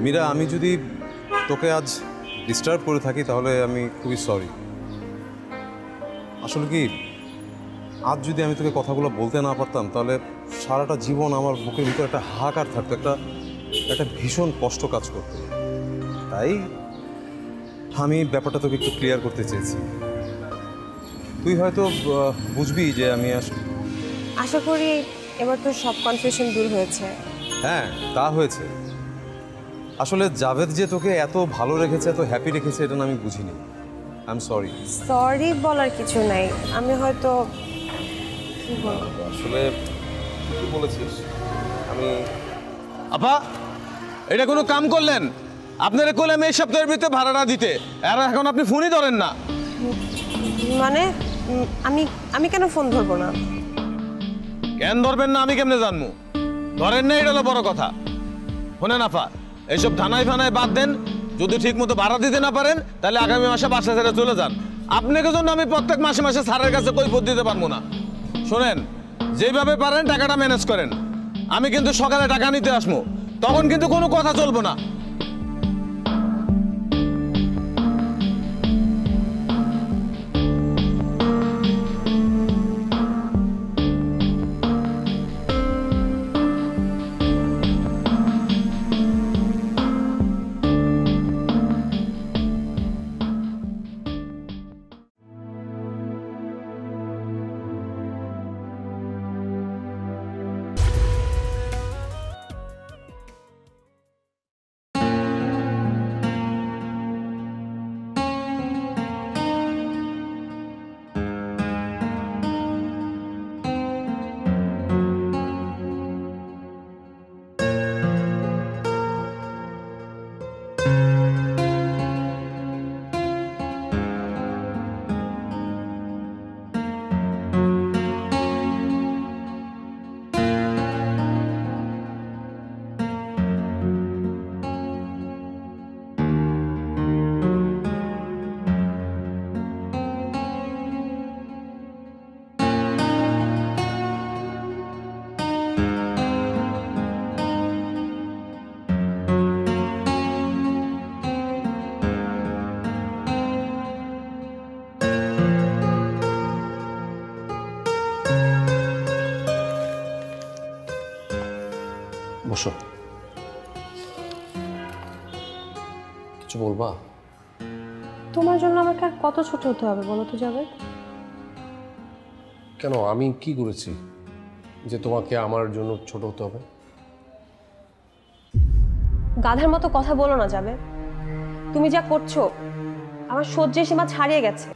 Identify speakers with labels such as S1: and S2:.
S1: মীরা, আমি যদি তোকে আজ ডিস্টার্ব করে থাকি তাহলে আমি খুবই সরি। আসলে কি, আজ যদি আমি তোকে কথাগুলো বলতে না পারতাম তাহলে সারাটা জীবন আমার বুকের ভিতরে একটা হাহাকার থাকতো, একটা ভীষণ কষ্ট কাজ করতো। তাই আমি ব্যাপারটা তোকে একটু ক্লিয়ার করতে চেয়েছি। তুই হয়তো বুঝবি যে আমি
S2: আশা করি এবার তো সব কনফিউশন দূর হয়েছে।
S1: হ্যাঁ, তা হয়েছে। আসলে জাভেদ যে তোকে এত ভালো রেখেছে, এত হ্যাপি রেখেছে, এটা আমি বুঝিনি। I am sorry.
S2: সরি বলার কিছু নাই, আমি হয়তো
S1: আসলে কি বলেছিস আমি।
S3: আপা, এটা কোনো কাম করলেন? আপনারা কইলাম এই সপ্তাহের ভিতরে ভাড়া না দিতে, আর এখন আপনি ফোনই ধরেন না।
S2: মানে আমি কেন ফোন ধরবো না?
S3: কেন ধরবেন না আমি কেমনে জানবো? ধরেন না, এটা হলো বড় কথা। শোনেন আপা, এইসব থানায় ফানায় বাদ দেন। যদি ঠিক মতো ভাড়া দিতে না পারেন তাহলে আগামী মাসে বাসা ছেড়ে চলে যান। আপনাকে জন্য আমি প্রত্যেক মাসে মাসে স্যারের কাছে কৈফিয়ত দিতে পারবো না। শোনেন, যেভাবে পারেন টাকাটা ম্যানেজ করেন। আমি কিন্তু সকালে টাকা নিতে আসবো, তখন কিন্তু কোনো কথা চলবো না।
S4: বসো। কিছু বলবা?
S2: তোমার জন্য আমাকে আর কত ছোট হতে হবে বলো তো জাভেদ?
S4: কেন, আমি কি করেছি যে তোমাকে আমার জন্য ছোট হতে হবে?
S2: গাধার মতো কথা বলো না জাভেদ। তুমি যা করছো আমার সহ্যের সীমা ছাড়িয়ে গেছে।